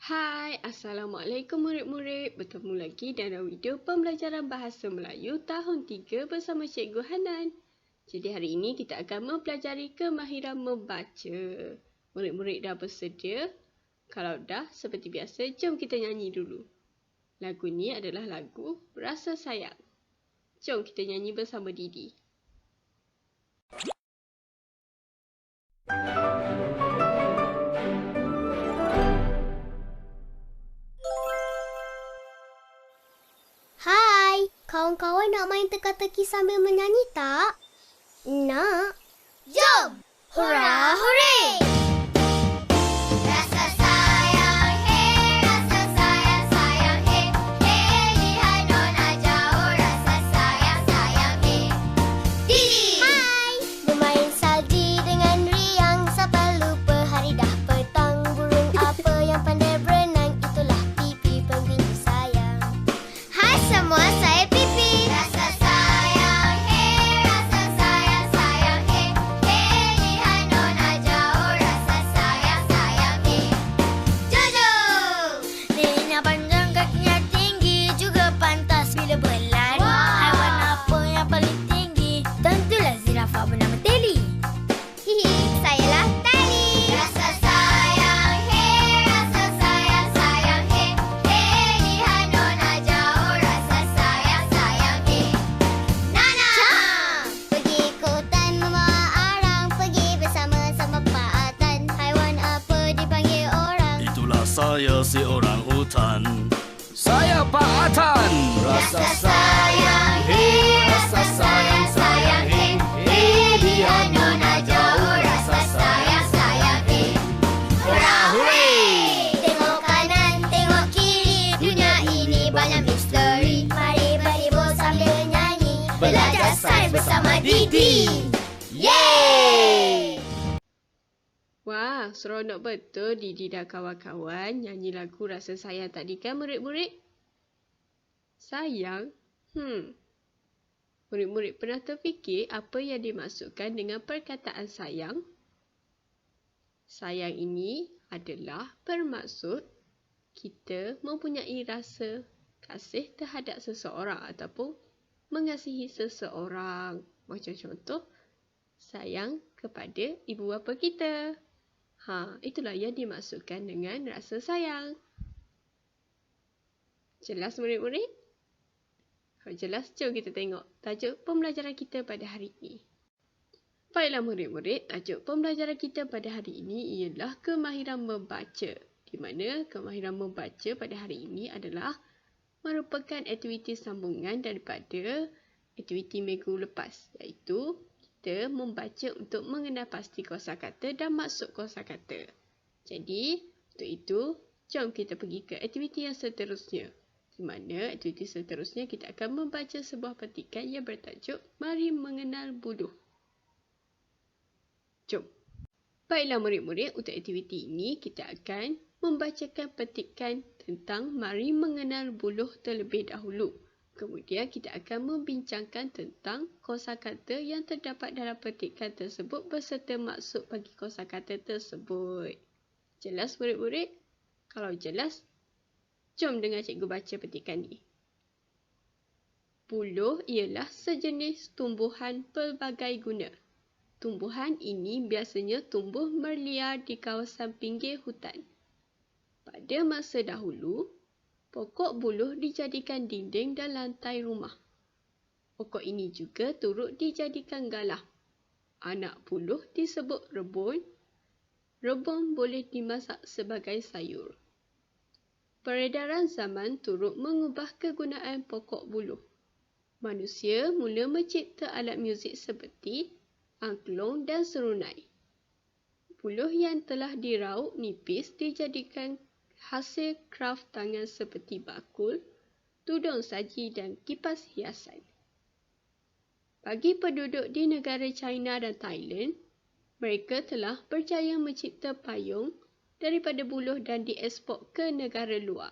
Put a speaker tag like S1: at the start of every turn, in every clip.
S1: Hai, Assalamualaikum murid-murid. Bertemu lagi dalam video pembelajaran Bahasa Melayu tahun 3 bersama Cikgu Hanan. Jadi hari ini kita akan mempelajari kemahiran membaca. Murid-murid dah bersedia? Kalau dah, seperti biasa, jom kita nyanyi dulu. Lagu ni adalah lagu Rasa Sayang. Jom kita nyanyi bersama Didi.
S2: Hai, kawan-kawan nak main teka-teki sambil menyanyi tak? Nak? Jom! Hurra, hooray! Rasa sayang, hey, rasa sayang, sayang, hey, hey, lihat nona jauh, rasa sayang, sayang, hey. Didi! Hai! Bermain salji dengan riang, sampai lupa hari dah petang. Burung apa yang pandai berenang, itulah Pipi pengguna sayang. Hai semua, saya Pipi. Rasa sayang, hey, rasa sayang, sayang, hey, hey, lihat nona jauh, rasa sayang, sayang, hey. Jojo! Dirinya panjang, kakinya tinggi, juga pantas bila berlari. Haiwan apa yang paling tinggi? Tentulah zirafah bernama Teli. Hihi, sayalah Tali. Rasa sayang, hey, rasa sayang, sayang, hey, hey, lihat nona jauh, rasa sayang, sayang, hey. Nana! Pergi ke hutan membawa arang, pergi bersama-sama Pak Atan. Haiwan apa dipanggil orang?
S3: Itulah saya si orang hutan. Saya Pak Atan. Rasa sayang, hey, rasa sayang, sayang, hey, hey, lihat nona jauh, rasa sayang, sayang, hey.
S2: Hurra, hooray! Tengok kanan, tengok kiri, dunia ini banyak misteri. Mari berhibur sambil nyanyi, belajar sains bersama Didi. Yeay!
S1: Wah, seronok betul Didi dan kawan-kawan nyanyi lagu Rasa Sayang tadi kan murid-murid? Sayang? Murid-murid pernah terfikir apa yang dimaksudkan dengan perkataan sayang? Sayang ini adalah bermaksud kita mempunyai rasa kasih terhadap seseorang ataupun mengasihi seseorang. Macam contoh, sayang kepada ibu bapa kita. Itulah yang dimaksudkan dengan rasa sayang. Jelas murid-murid? Kalau jelas, jom kita tengok tajuk pembelajaran kita pada hari ini. Baiklah murid-murid, tajuk pembelajaran kita pada hari ini ialah kemahiran membaca. Di mana kemahiran membaca pada hari ini adalah merupakan aktiviti sambungan daripada aktiviti minggu lepas, iaitu kita membaca untuk mengenal pasti kosakata dan maksud kosakata. Jadi, untuk itu, jom kita pergi ke aktiviti yang seterusnya. Di mana aktiviti seterusnya kita akan membaca sebuah petikan yang bertajuk Mari Mengenal Buluh. Jom. Baiklah murid-murid, untuk aktiviti ini kita akan membacakan petikan tentang Mari Mengenal Buluh terlebih dahulu. Kemudian kita akan membincangkan tentang kosakata yang terdapat dalam petikan tersebut beserta maksud bagi kosakata tersebut. Jelas murid-murid? Kalau jelas, jom dengar cikgu baca petikan ni. Buluh ialah sejenis tumbuhan pelbagai guna. Tumbuhan ini biasanya tumbuh berliar di kawasan pinggir hutan. Pada masa dahulu, pokok buluh dijadikan dinding dan lantai rumah. Pokok ini juga turut dijadikan galah. Anak buluh disebut rebun. Rebun boleh dimasak sebagai sayur. Peredaran zaman turut mengubah kegunaan pokok buluh. Manusia mula mencipta alat muzik seperti angklung dan serunai. Buluh yang telah diraut nipis dijadikan hasil kraf tangan seperti bakul, tudung saji dan kipas hiasan. Bagi penduduk di negara China dan Thailand, mereka telah berjaya mencipta payung daripada buluh dan diekspor ke negara luar.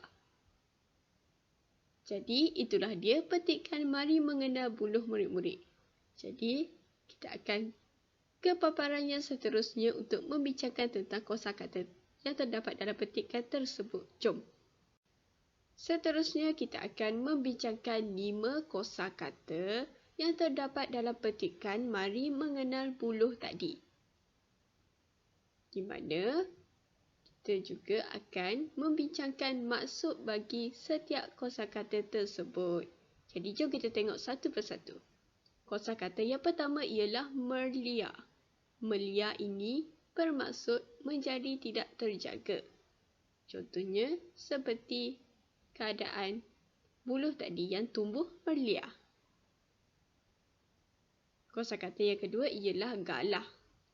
S1: Jadi, itulah dia petikan Mari Mengenal Buluh murid-murid. Jadi, kita akan ke paparan yang seterusnya untuk membincangkan tentang kosakata yang terdapat dalam petikan tersebut. Jom. Seterusnya, kita akan membincangkan 5 kosakata yang terdapat dalam petikan Mari Mengenal Buluh tadi. Di mana kita juga akan membincangkan maksud bagi setiap kosakata tersebut. Jadi, jom kita tengok satu persatu. Kosakata yang pertama ialah merlia. Merlia ini bermaksud menjadi tidak terjaga. Contohnya, seperti keadaan buluh tadi yang tumbuh merlia. Kosakata yang kedua ialah galah,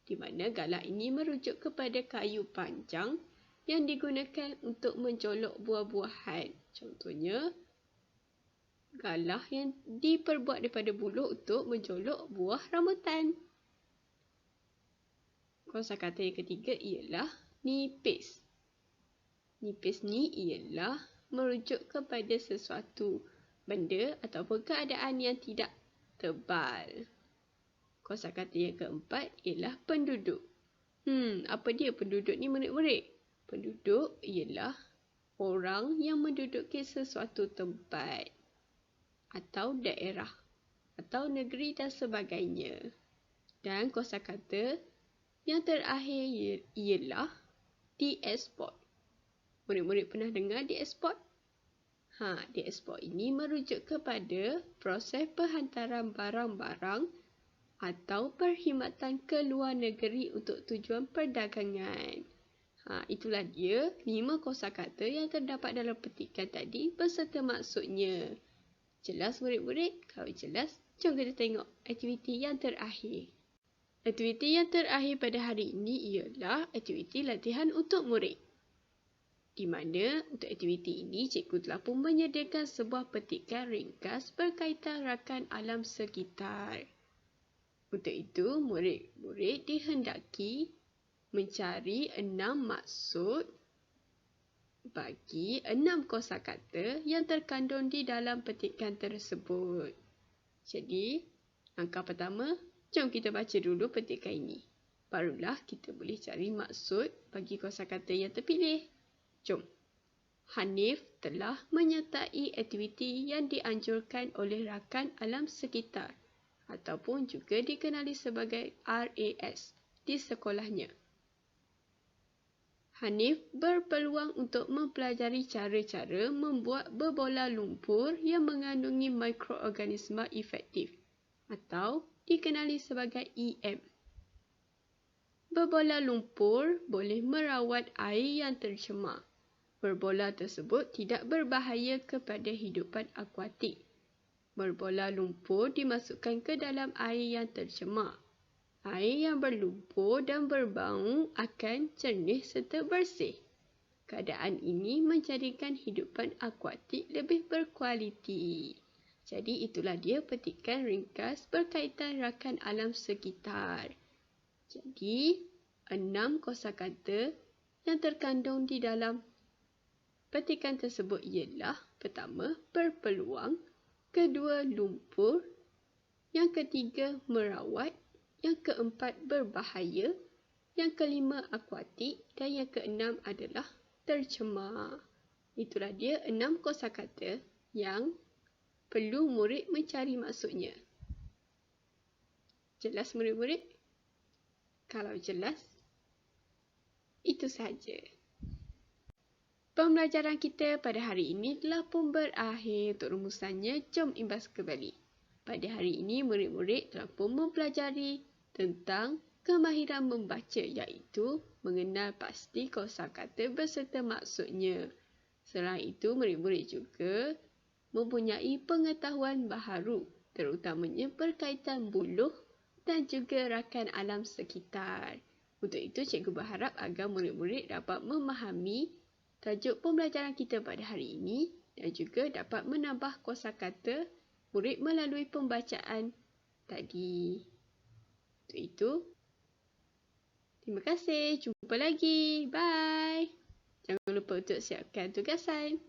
S1: di mana galah ini merujuk kepada kayu panjang yang digunakan untuk mencolok buah-buahan. Contohnya, galah yang diperbuat daripada buluh untuk mencolok buah rambutan. Kosakata yang ketiga ialah nipis. Nipis ni ialah merujuk kepada sesuatu benda ataupun keadaan yang tidak tebal. Kosakata yang keempat ialah penduduk. Apa dia penduduk ni murid-murid? Penduduk ialah orang yang menduduki sesuatu tempat atau daerah atau negeri dan sebagainya. Dan kosakata yang terakhir ialah diekspor. Murid-murid pernah dengar diekspor? Diekspor ini merujuk kepada proses penghantaran barang-barang atau perkhidmatan ke luar negeri untuk tujuan perdagangan. Itulah dia 5 kosakata yang terdapat dalam petikan tadi beserta maksudnya. Jelas murid-murid? Kalau jelas, jom kita tengok aktiviti yang terakhir. Aktiviti yang terakhir pada hari ini ialah aktiviti latihan untuk murid. Di mana untuk aktiviti ini, cikgu telah pun menyediakan sebuah petikan ringkas berkaitan rakan alam sekitar. Untuk itu, murid-murid dihendaki mencari 6 maksud bagi 6 kosakata yang terkandung di dalam petikan tersebut. Jadi, langkah pertama, jom kita baca dulu petikan ini. Barulah kita boleh cari maksud bagi kosakata yang terpilih. Jom. Hanif telah menyertai aktiviti yang dianjurkan oleh rakan alam sekitar ataupun juga dikenali sebagai RAS di sekolahnya. Hanif berpeluang untuk mempelajari cara-cara membuat berbola lumpur yang mengandungi mikroorganisma efektif atau dikenali sebagai EM. Berbola lumpur boleh merawat air yang tercemar. Berbola tersebut tidak berbahaya kepada hidupan akuatik. Berbola lumpur dimasukkan ke dalam air yang tercemar. Air yang berlumpur dan berbau akan jernih serta bersih. Keadaan ini menjadikan hidupan akuatik lebih berkualiti. Jadi itulah dia petikan ringkas berkaitan rakan alam sekitar. Jadi 6 kosakata yang terkandung di dalam petikan tersebut ialah pertama, berpeluang, kedua, lumpur, yang ketiga, merawat, yang keempat, berbahaya, yang kelima, akuatik dan yang keenam adalah tercemar. Itulah dia 6 kosakata yang perlu murid mencari maksudnya. Jelas murid-murid? Kalau jelas, itu sahaja. Pembelajaran kita pada hari ini telah pun berakhir. Untuk rumusannya, jom imbas kembali. Pada hari ini, murid-murid telah pun mempelajari tentang kemahiran membaca, iaitu mengenal pasti kosakata beserta maksudnya. Selain itu, murid-murid juga mempunyai pengetahuan baharu, terutamanya berkaitan buluh dan juga rakan alam sekitar. Untuk itu, cikgu berharap agar murid-murid dapat memahami tajuk pembelajaran kita pada hari ini dan juga dapat menambah kosakata murid melalui pembacaan tadi. Untuk itu, terima kasih. Jumpa lagi. Bye. Jangan lupa untuk siapkan tugasan.